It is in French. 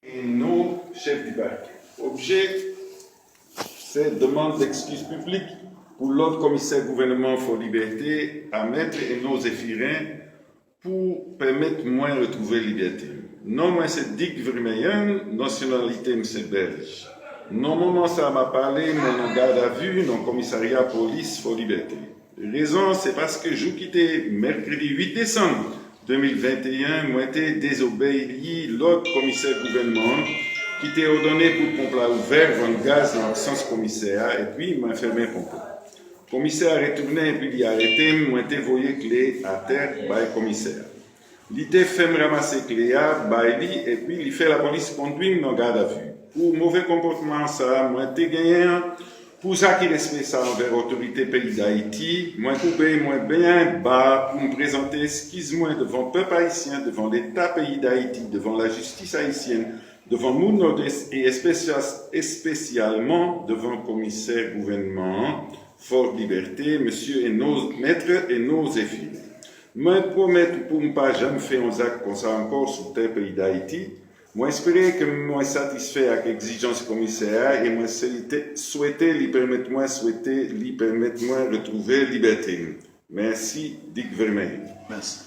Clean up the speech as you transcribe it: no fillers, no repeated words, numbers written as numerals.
et nos chefs du parquet. Objet, c'est demande d'excuses publiques pour l'autre commissaire gouvernement pour liberté à Maître et nos éphirins pour permettre moins de retrouver liberté. Non, moi c'est Dick Vermeyen, nationalité c'est belge. Non, moment ça m'a parlé, mon en garde à vue, non commissariat police pour liberté. Raison, c'est parce que je quittais mercredi 8 décembre 2021, moi été désobéi l'autre commissaire gouvernement qui était ordonné pour pompe ouvert, vendre gaz dans le sens commissaire, et puis il m'a fermé pompe. Le commissaire a retourné et puis il a arrêté, moi été voyé clé à terre par le commissaire. Il était fait ramasser clé à lui et puis il fait la police conduire dans garde à vue. Pour mauvais comportement, ça, moi été gagné. Pour ça qui respecte ça envers l'autorité pays d'Haïti, moi coupé, moi bien bas pour me présenter, excuse-moi, devant le peuple haïtien, devant l'État pays d'Haïti, devant la justice haïtienne, devant nous et spécialement devant le commissaire gouvernement, Fort Liberté, monsieur et nos maîtres et nos éphines. Moi promets pour ne pas jamais faire un acte comme ça encore sur le pays d'Haïti. Moi, espérer que moi satisfait avec l'exigence commissaire et moi souhaiter lui permettre moi retrouver liberté. Merci, Dick Vermeyen. Merci.